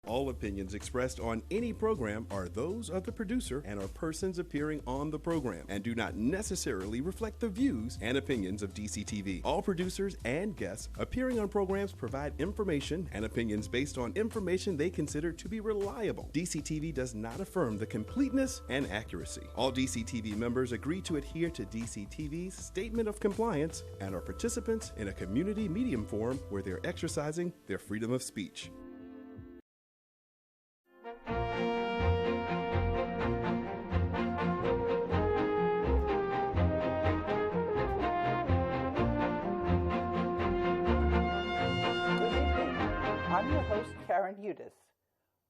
All opinions expressed on any program are those of the producer and are persons appearing on the program and do not necessarily reflect the views and opinions of DCTV. All producers and guests appearing on programs provide information and opinions based on information they consider to be reliable. DCTV does not affirm the completeness and accuracy. All DCTV members agree to adhere to DCTV's Statement of Compliance and are participants in a community medium forum where they're exercising their freedom of speech. I'm your host, Karen Hudis.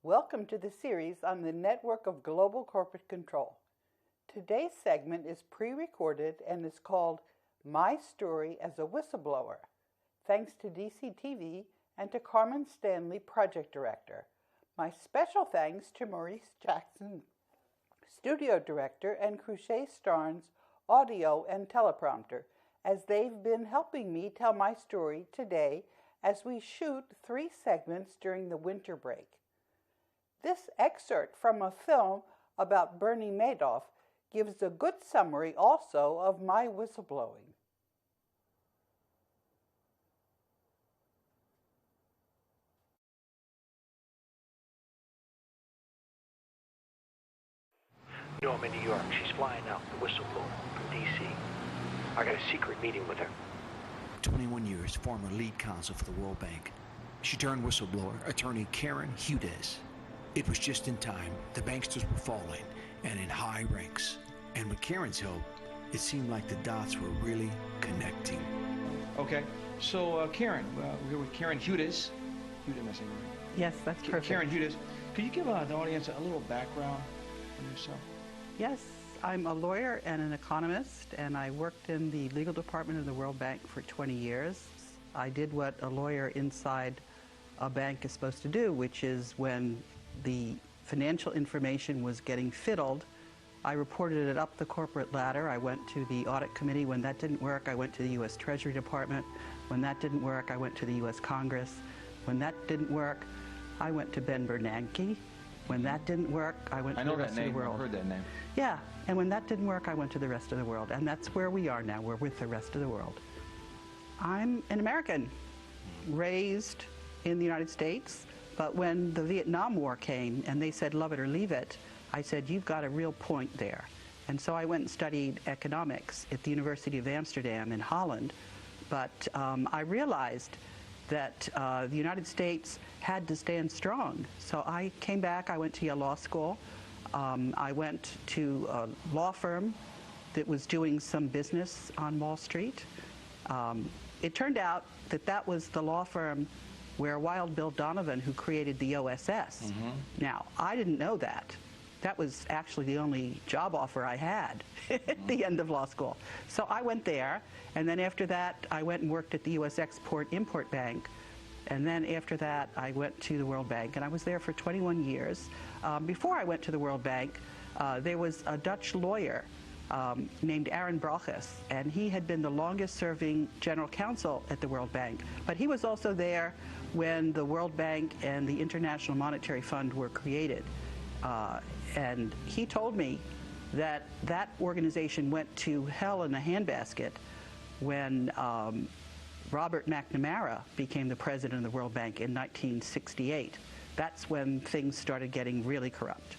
Welcome to the series on the network of global corporate control. Today's segment is pre-recorded and is called My Story as a Whistleblower, thanks to DCTV and to Carmen Stanley, Project Director. My special thanks to Maurice Jackson, Studio Director, and Cruchet Starnes, Audio and Teleprompter, as they've been helping me tell my story today as we shoot 3 segments during the winter break. This excerpt from a film about Bernie Madoff gives a good summary also of my whistleblowing. No, I'm in New York. She's flying out, the whistleblower from D.C. I got a secret meeting with her. 21 years, former lead counsel for the World Bank. She turned whistleblower, attorney Karen Hudis. It was just in time. The banksters were falling, and in high ranks. And with Karen's help, it seemed like the dots were really connecting. Okay, so Karen, we're here with Karen Hudis. Hudis, am I saying right? Yes, that's perfect. Karen Hudis, could you give the audience a little background on yourself? Yes, I'm a lawyer and an economist, and I worked in the legal department of the World Bank for 20 years. I did what a lawyer inside a bank is supposed to do, which is when the financial information was getting fiddled, I reported it up the corporate ladder. I went to the audit committee. When that didn't work, I went to the U.S. Treasury Department. When that didn't work, I went to the U.S. Congress. When that didn't work, I went to Ben Bernanke. When that didn't work, I went to the rest of the world. I heard that name. Yeah, and when that didn't work, I went to the rest of the world. And that's where we are now. We're with the rest of the world. I'm an American, raised in the United States, but when the Vietnam War came and they said, love it or leave it, I said, you've got a real point there. And so I went and studied economics at the University of Amsterdam in Holland. But I realized that the United States had to stand strong. So I came back, I went to Yale Law School. I went to a law firm that was doing some business on Wall Street. It turned out that that was the law firm where Wild Bill Donovan, who created the OSS. Now, I didn't know that. That was actually the only job offer I had at the end of law school. So I went there, and then after that, I went and worked at the U.S. Export-Import Bank. And then after that, I went to the World Bank, and I was there for 21 years. Before I went to the World Bank, there was a Dutch lawyer named Aaron Broches, and he had been the longest-serving general counsel at the World Bank. But he was also there when the World Bank and the International Monetary Fund were created. And he told me that that organization went to hell in a handbasket when Robert McNamara became the president of the World Bank in 1968. That's when things started getting really corrupt.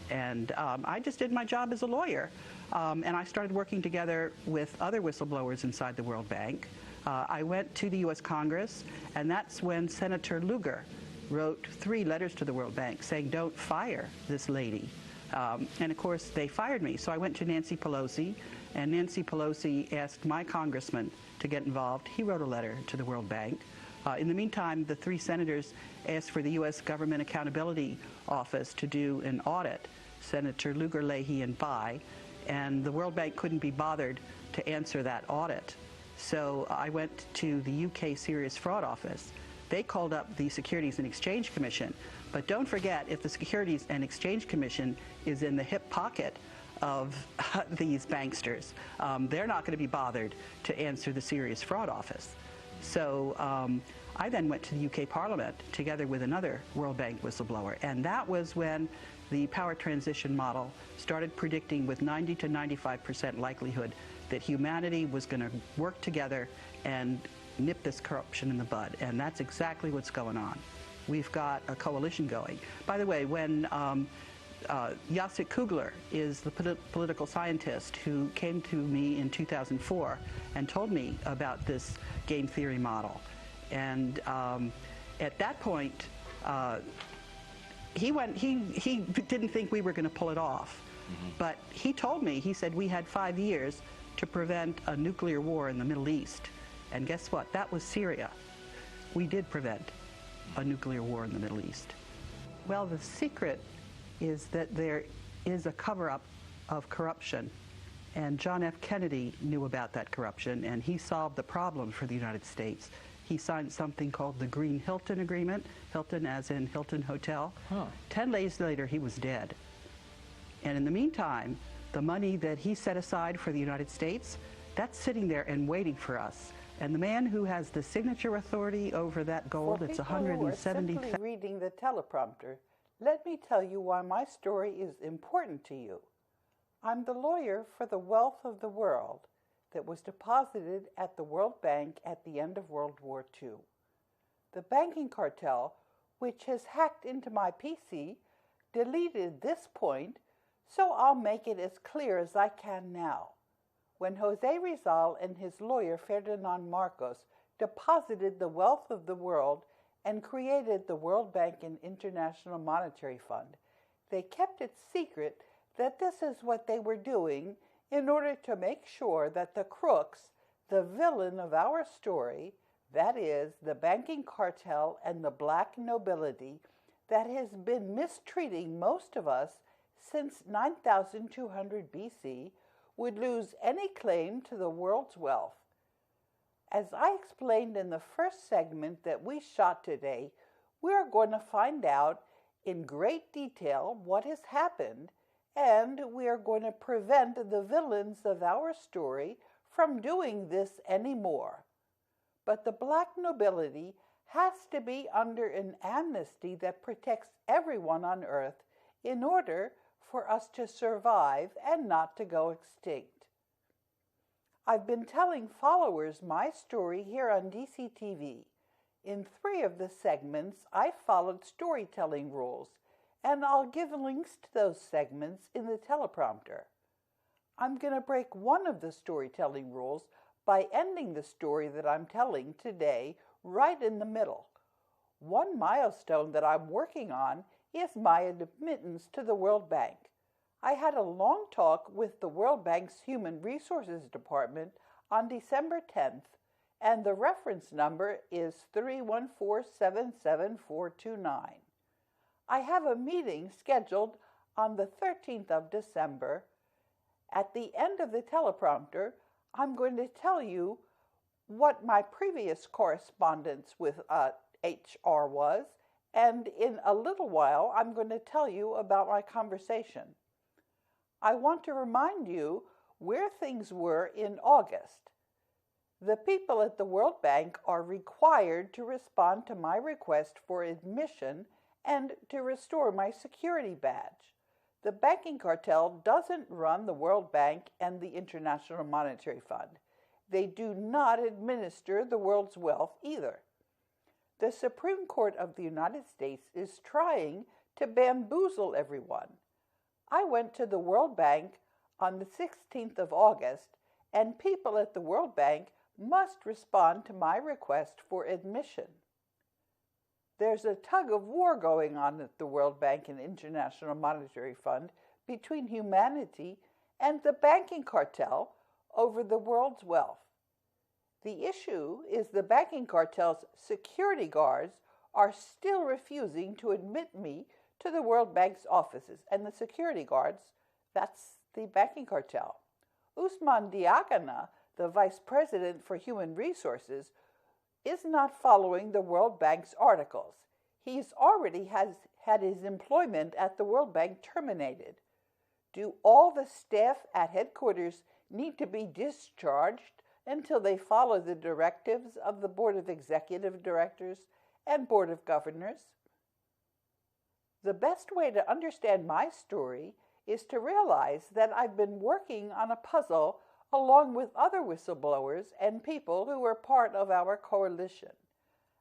And I just did my job as a lawyer. And I started working together with other whistleblowers inside the World Bank. I went to the U.S. Congress, and that's when Senator Lugar wrote 3 letters to the World Bank saying, don't fire this lady. And of course, they fired me. So I went to Nancy Pelosi, and Nancy Pelosi asked my congressman to get involved. He wrote a letter to the World Bank. In the meantime, the 3 senators asked for the U.S. Government Accountability Office to do an audit, Senator Lugar, Leahy, and Bai, and the World Bank couldn't be bothered to answer that audit. So I went to the UK Serious Fraud Office. They called up the Securities and Exchange Commission. But don't forget, if the Securities and Exchange Commission is in the hip pocket of these banksters, they're not going to be bothered to answer the Serious Fraud Office. So I then went to the UK Parliament together with another World Bank whistleblower, and that was when the power transition model started predicting with 90 to 95% likelihood that humanity was going to work together and nip this corruption in the bud, and that's exactly what's going on. We've got a coalition going. By the way, when Jacek Kugler is the political scientist who came to me in 2004 and told me about this game theory model. And at that point, he didn't think we were going to pull it off. But he told me, he said we had 5 years to prevent a nuclear war in the Middle East. And guess what? That was Syria. We did prevent a nuclear war in the Middle East. Well, the secret is that there is a cover-up of corruption. And John F. Kennedy knew about that corruption, and he solved the problem for the United States. He signed something called the Green Hilton Agreement, Hilton as in Hilton Hotel. 10 days later, he was dead. And in the meantime, the money that he set aside for the United States, that's sitting there and waiting for us. And the man who has the signature authority over that gold, it's 170,000. Simply reading the teleprompter, let me tell you why my story is important to you. I'm the lawyer for the wealth of the world that was deposited at the World Bank at the end of World War II. The banking cartel, which has hacked into my PC, deleted this point, so I'll make it as clear as I can now. When José Rizal and his lawyer Ferdinand Marcos deposited the wealth of the world and created the World Bank and International Monetary Fund, they kept it secret that this is what they were doing in order to make sure that the crooks, the villain of our story, that is, the banking cartel and the Black Nobility that has been mistreating most of us since 9200 BC, would lose any claim to the world's wealth. As I explained in the first segment that we shot today, we are going to find out in great detail what has happened, and we are going to prevent the villains of our story from doing this anymore. But the Black Nobility has to be under an amnesty that protects everyone on Earth in order for us to survive and not to go extinct. I've been telling followers my story here on DCTV. In 3 of the segments, I followed storytelling rules, and I'll give links to those segments in the teleprompter. I'm going to break one of the storytelling rules by ending the story that I'm telling today right in the middle. One milestone that I'm working on is my admittance to the World Bank. I had a long talk with the World Bank's Human Resources Department on December 10th, and the reference number is 314-77429. I have a meeting scheduled on the 13th of December. At the end of the teleprompter, I'm going to tell you what my previous correspondence with HR was, and in a little while, I'm going to tell you about my conversation. I want to remind you where things were in August. The people at the World Bank are required to respond to my request for admission and to restore my security badge. The banking cartel doesn't run the World Bank and the International Monetary Fund. They do not administer the world's wealth either. The Supreme Court of the United States is trying to bamboozle everyone. I went to the World Bank on the 16th of August, and people at the World Bank must respond to my request for admission. There's a tug of war going on at the World Bank and International Monetary Fund between humanity and the banking cartel over the world's wealth. The issue is the banking cartel's security guards are still refusing to admit me to the World Bank's offices, and the security guards, that's the banking cartel. Usman Diagana, the Vice President for Human Resources, is not following the World Bank's articles. He's already had his employment at the World Bank terminated. Do all the staff at headquarters need to be discharged until they follow the directives of the Board of Executive Directors and Board of Governors. The best way to understand my story is to realize that I've been working on a puzzle along with other whistleblowers and people who are part of our coalition.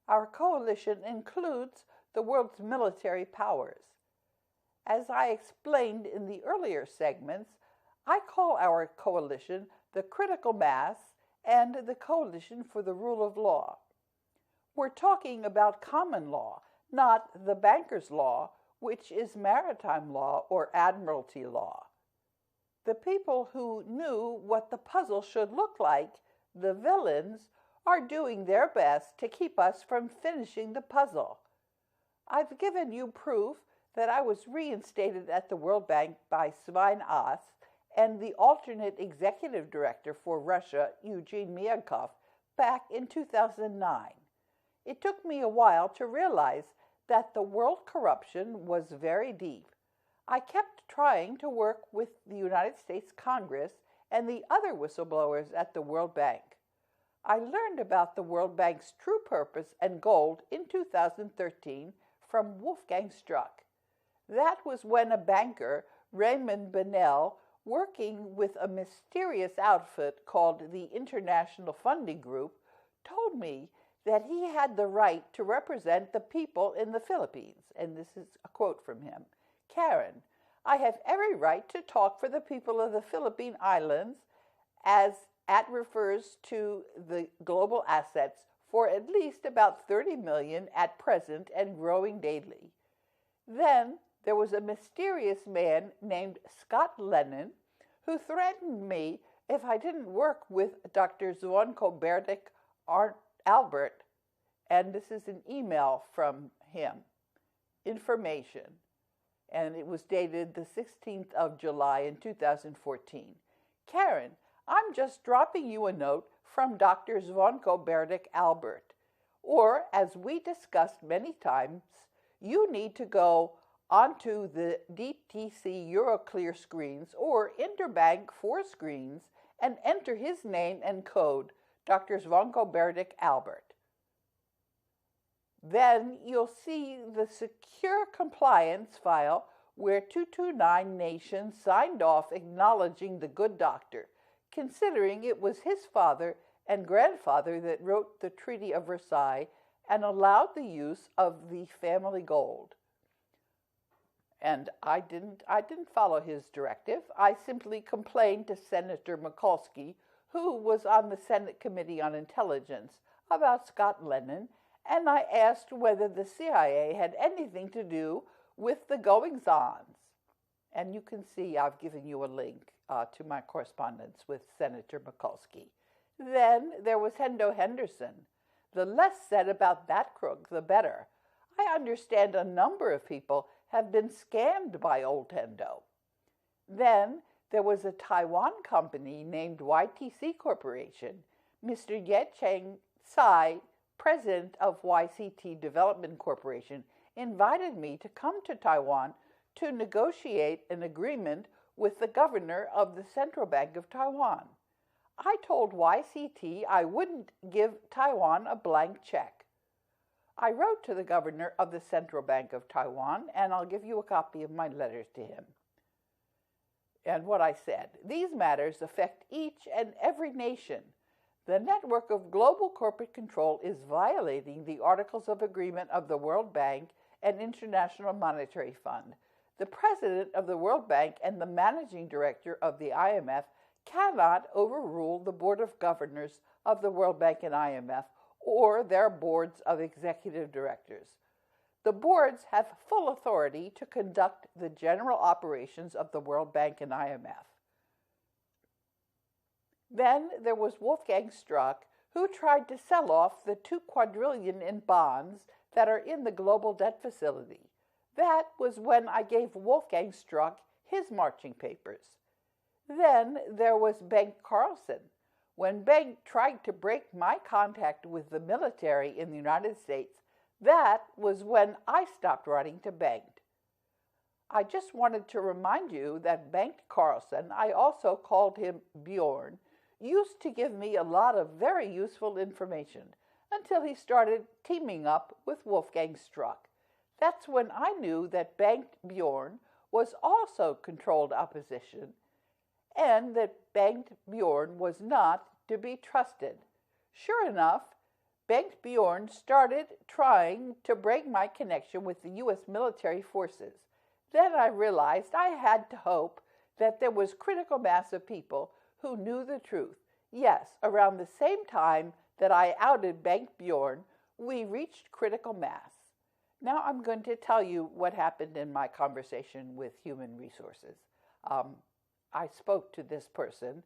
Our coalition includes the world's military powers. As I explained in the earlier segments, I call our coalition the critical mass and the coalition for the rule of law. We're talking about common law, not the banker's law, which is maritime law or admiralty law. The people who knew what the puzzle should look like, the villains, are doing their best to keep us from finishing the puzzle. I've given you proof that I was reinstated at the World Bank by Svein Aas and the alternate executive director for Russia, Eugene Myagkov, back in 2009. It took me a while to realize that the world corruption was very deep. I kept trying to work with the United States Congress and the other whistleblowers at the World Bank. I learned about the World Bank's true purpose and goal in 2013 from Wolfgang Struck. That was when a banker, Raymond Bennell, working with a mysterious outfit called the International Funding Group, told me that he had the right to represent the people in the Philippines. And this is a quote from him. Karen, I have every right to talk for the people of the Philippine Islands as it refers to the global assets for at least about 30 million at present and growing daily. Then there was a mysterious man named Scott Lennon who threatened me if I didn't work with Dr. Zvonko Berdik Albert, and this is an email from him, information, and it was dated the 16th of July in 2014. Karen, I'm just dropping you a note from Dr. Zvonko Berdik Albert, or as we discussed many times, you need to go onto the DTC Euroclear screens or Interbank 4 screens and enter his name and code, Dr. Zvonko Berdik Albert. Then you'll see the secure compliance file where 229 nations signed off acknowledging the good doctor, considering it was his father and grandfather that wrote the Treaty of Versailles and allowed the use of the family gold. And I didn't follow his directive. I simply complained to Senator Mikulski, who was on the Senate Committee on Intelligence, about Scott Lennon, and I asked whether the CIA had anything to do with the goings-ons. And you can see I've given you a link to my correspondence with Senator Mikulski. Then there was Hendo Henderson. The less said about that crook, the better. I understand a number of people have been scammed by old Hendo. Then there was a Taiwan company named YTC Corporation. Mr. Ye Cheng Tsai, president of YCT Development Corporation, invited me to come to Taiwan to negotiate an agreement with the governor of the Central Bank of Taiwan. I told YCT I wouldn't give Taiwan a blank check. I wrote to the governor of the Central Bank of Taiwan, and I'll give you a copy of my letters to him. And what I said, these matters affect each and every nation. The network of global corporate control is violating the Articles of Agreement of the World Bank and International Monetary Fund. The president of the World Bank and the managing director of the IMF cannot overrule the Board of Governors of the World Bank and IMF or their boards of executive directors. The boards have full authority to conduct the general operations of the World Bank and IMF. Then there was Wolfgang Struck, who tried to sell off the 2 quadrillion in bonds that are in the global debt facility. That was when I gave Wolfgang Struck his marching papers. Then there was Bengt Carlson. When Bengt tried to break my contact with the military in the United States, that was when I stopped writing to Bengt. I just wanted to remind you that Bengt Carlson, I also called him Bjorn, used to give me a lot of very useful information until he started teaming up with Wolfgang Struck. That's when I knew that Bengt Bjorn was also controlled opposition and that Bengt Bjorn was not to be trusted. Sure enough, Bengt Bjorn started trying to break my connection with the U.S. military forces. Then I realized I had to hope that there was critical mass of people who knew the truth. Yes, around the same time that I outed Bengt Bjorn, we reached critical mass. Now I'm going to tell you what happened in my conversation with Human Resources. I spoke to this person.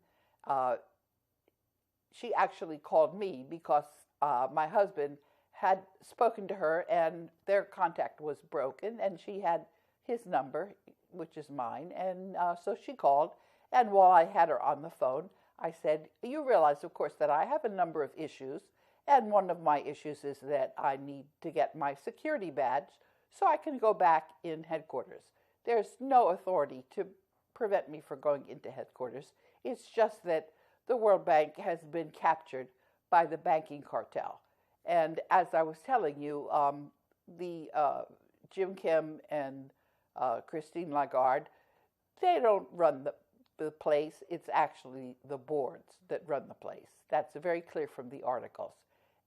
She actually called me because my husband had spoken to her and their contact was broken, and she had his number, which is mine, and so she called. And while I had her on the phone, I said, you realize, of course, that I have a number of issues, and one of my issues is that I need to get my security badge so I can go back in headquarters. There's no authority to prevent me from going into headquarters. It's just that the World Bank has been captured by the banking cartel. And as I was telling you, Jim Kim and Christine Lagarde, they don't run the place. It's actually the boards that run the place. That's very clear from the articles.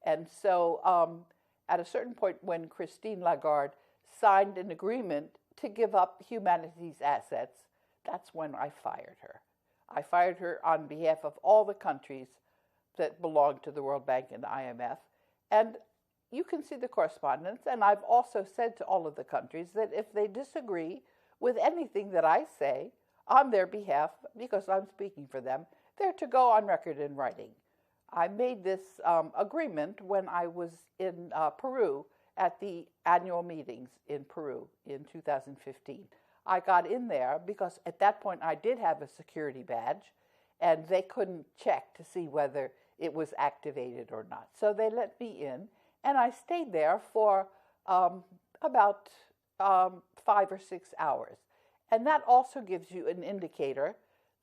And so at a certain point when Christine Lagarde signed an agreement to give up humanity's assets, that's when I fired her. I fired her on behalf of all the countries that belong to the World Bank and IMF. And you can see the correspondence, and I've also said to all of the countries that if they disagree with anything that I say on their behalf, because I'm speaking for them, they're to go on record in writing. I made this agreement when I was in Peru at the annual meetings in Peru in 2015. I got in there because at that point I did have a security badge, and they couldn't check to see whether it was activated or not. So they let me in, and I stayed there for about 5 or 6 hours. And that also gives you an indicator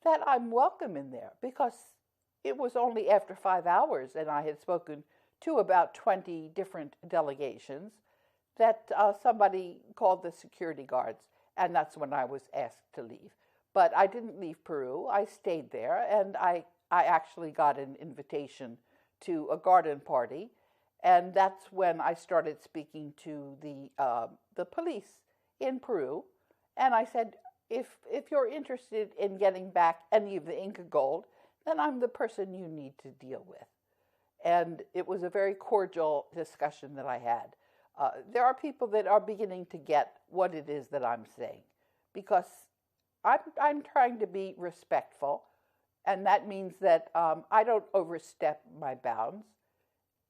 that I'm welcome in there, because it was only after 5 hours, and I had spoken to about 20 different delegations, that somebody called the security guards, and that's when I was asked to leave. But I didn't leave Peru. I stayed there, and I actually got an invitation to a garden party, and that's when I started speaking to the police in Peru. And I said, if you're interested in getting back any of the Inca gold, then I'm the person you need to deal with. And it was a very cordial discussion that I had. There are people that are beginning to get what it is that I'm saying, because I'm trying to be respectful, and that means that I don't overstep my bounds.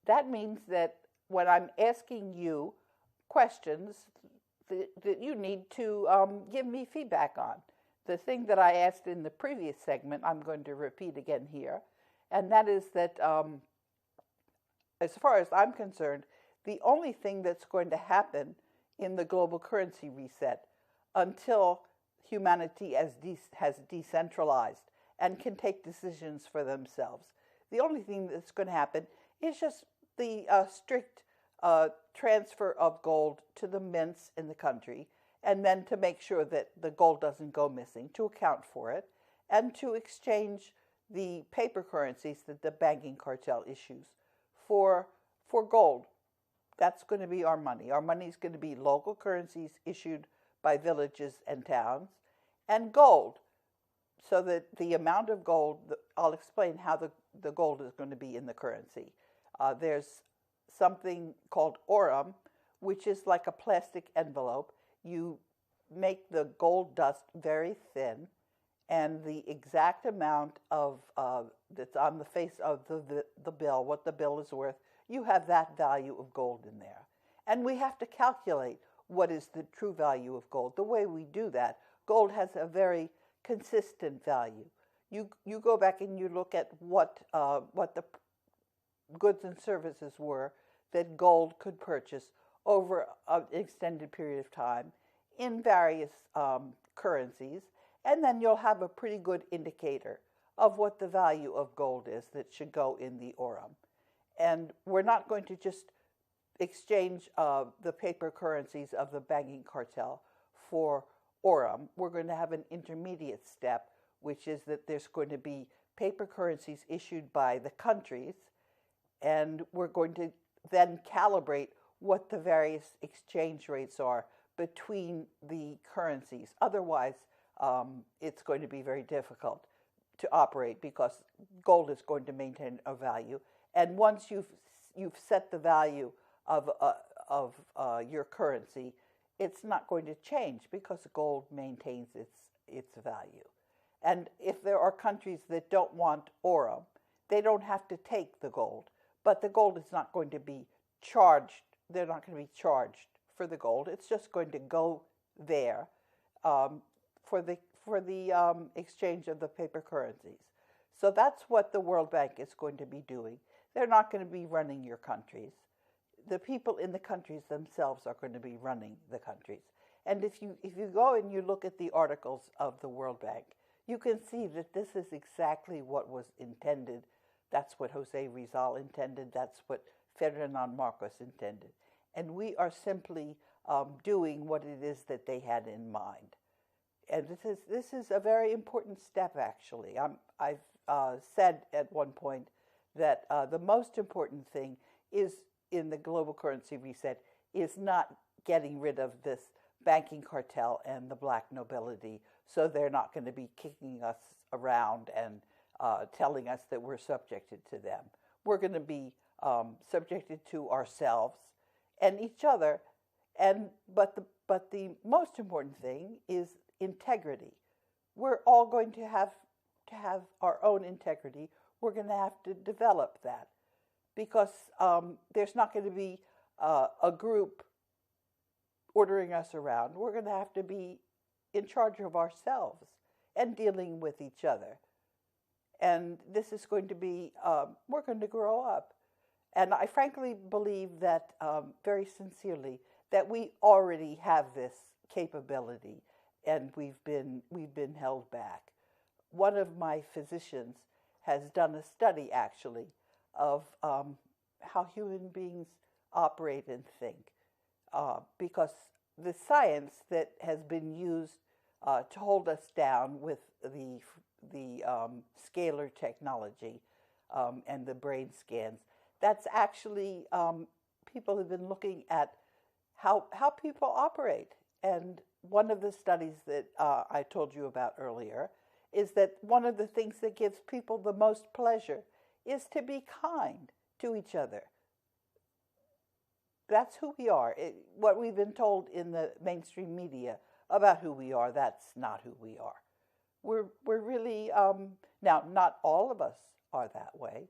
That means that when I'm asking you questions that you need to give me feedback on. The thing that I asked in the previous segment, I'm going to repeat again here, and that is that as far as I'm concerned, the only thing that's going to happen in the global currency reset until humanity has decentralized and can take decisions for themselves, the only thing that's going to happen is just the strict transfer of gold to the mints in the country, and then to make sure that the gold doesn't go missing, to account for it, and to exchange the paper currencies that the banking cartel issues for gold. That's going to be our money. Our money is going to be local currencies issued by villages and towns, and gold, so that the amount of gold, I'll explain how the gold is going to be in the currency. There's something called aurum, which is like a plastic envelope. You make the gold dust very thin, and the exact amount of that's on the face of the bill, what the bill is worth, you have that value of gold in there. And we have to calculate what is the true value of gold. The way we do that, gold has a very consistent value. You go back and you look at what the goods and services were that gold could purchase over an extended period of time in various currencies, and then you'll have a pretty good indicator of what the value of gold is that should go in the Orem. And we're not going to just exchange the paper currencies of the banking cartel for Orem. We're going to have an intermediate step, which is that there's going to be paper currencies issued by the countries, and we're going to then calibrate what the various exchange rates are between the currencies. Otherwise, it's going to be very difficult to operate because gold is going to maintain a value. And once you've set the value of your currency, it's not going to change because gold maintains its value. And if there are countries that don't want Orem, they don't have to take the gold, but the gold is not going to be charged. They're not going to be charged for the gold. It's just going to go there for the exchange of the paper currencies. So that's what the World Bank is going to be doing. They're not going to be running your countries. The people in the countries themselves are going to be running the countries. And if you go and you look at the articles of the World Bank, you can see that this is exactly what was intended. That's what José Rizal intended. That's what Ferdinand Marcos intended. And we are simply doing what it is that they had in mind. And this is a very important step, actually. I've said at one point that the most important thing is in the global currency reset is not getting rid of this banking cartel and the Black Nobility, so they're not going to be kicking us around and telling us that we're subjected to them. We're going to be subjected to ourselves and each other, but the most important thing is integrity. We're all going to have our own integrity. We're going to have to develop that because there's not going to be a group ordering us around. We're going to have to be in charge of ourselves and dealing with each other. And this is going to be, we're going to grow up. And I frankly believe that, very sincerely, that we already have this capability and we've been held back. One of my physicians has done a study, actually, of how human beings operate and think. Because the science that has been used to hold us down with the scalar technology and the brain scans, that's actually, people have been looking at how people operate. And one of the studies that I told you about earlier is that one of the things that gives people the most pleasure is to be kind to each other. That's who we are. What we've been told in the mainstream media about who we are, that's not who we are. We're really, now, not all of us are that way,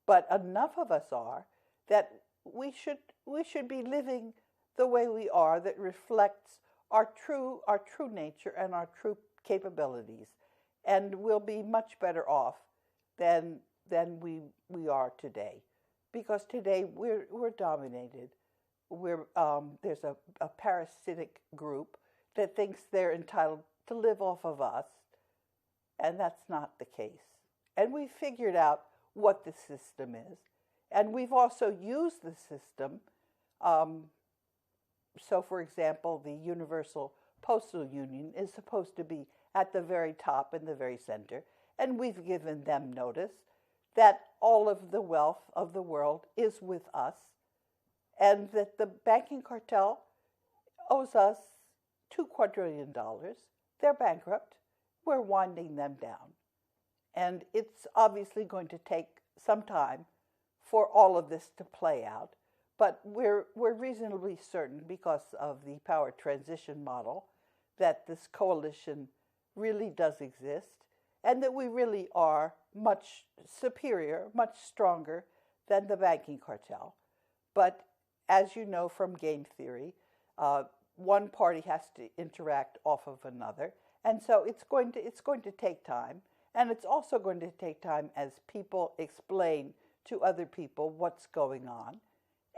but enough of us are that we should be living the way we are that reflects our true nature and our true capabilities, and we'll be much better off than we are today, because today we're dominated. There's a parasitic group that thinks they're entitled to live off of us, and that's not the case. And we figured out what the system is, and we've also used the system. So, for example, the Universal Postal Union is supposed to be at the very top in the very center, and we've given them notice that all of the wealth of the world is with us, and that the banking cartel owes us $2 quadrillion. They're bankrupt. We're winding them down. And it's obviously going to take some time for all of this to play out. But we're reasonably certain, because of the power transition model, that this coalition really does exist, and that we really are much superior, much stronger than the banking cartel. But as you know from game theory, one party has to interact off of another, and so it's going to take time, and it's also going to take time as people explain to other people what's going on.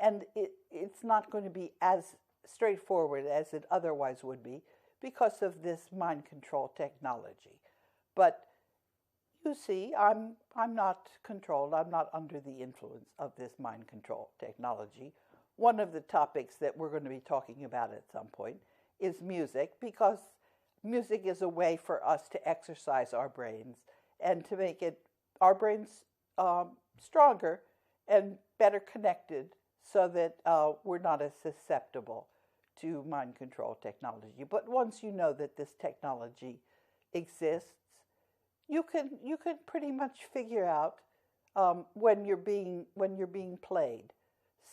And it's not going to be as straightforward as it otherwise would be because of this mind control technology. But You see, I'm not controlled. I'm not under the influence of this mind control technology. One of the topics that we're going to be talking about at some point is music, because music is a way for us to exercise our brains and to make our brains stronger and better connected, so that we're not as susceptible to mind control technology. But once you know that this technology exists, you can pretty much figure out when you're being played.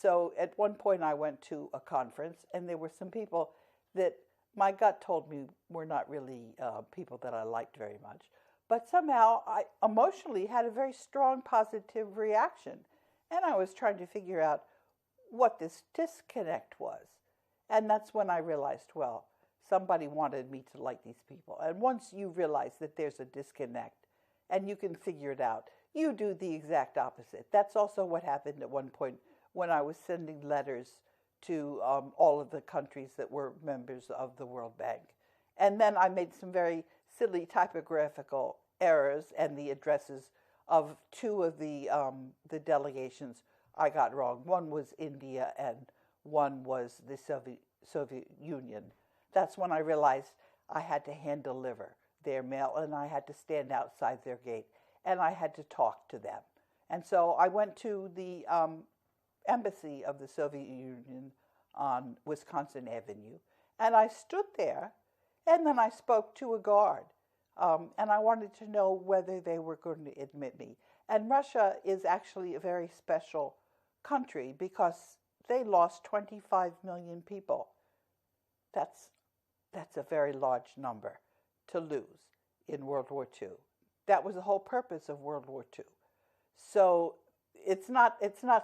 So at one point I went to a conference, and there were some people that my gut told me were not really people that I liked very much. But somehow I emotionally had a very strong positive reaction. And I was trying to figure out what this disconnect was. And that's when I realized, well, somebody wanted me to like these people. And once you realize that there's a disconnect and you can figure it out, you do the exact opposite. That's also what happened at one point when I was sending letters to all of the countries that were members of the World Bank. And then I made some very silly typographical errors, and the addresses of two of the delegations I got wrong. One was India and one was the Soviet Union. That's when I realized I had to hand deliver their mail, and I had to stand outside their gate, and I had to talk to them. And so I went to the embassy of the Soviet Union on Wisconsin Avenue, and I stood there, and then I spoke to a guard, and I wanted to know whether they were going to admit me. And Russia is actually a very special country because they lost 25 million people. That's a very large number to lose in World War II. That was the whole purpose of World War II. So it's not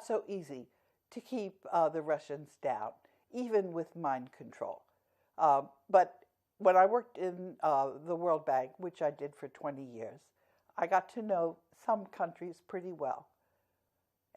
so easy to keep the Russians down, even with mind control. But when I worked in the World Bank, which I did for 20 years, I got to know some countries pretty well.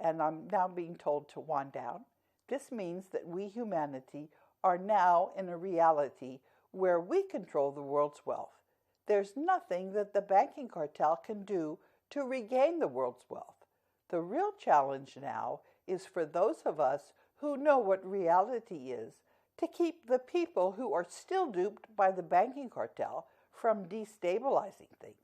And I'm now being told to wind down. This means that we, humanity, are now in a reality where we control the world's wealth. There's nothing that the banking cartel can do to regain the world's wealth. The real challenge now is for those of us who know what reality is to keep the people who are still duped by the banking cartel from destabilizing things.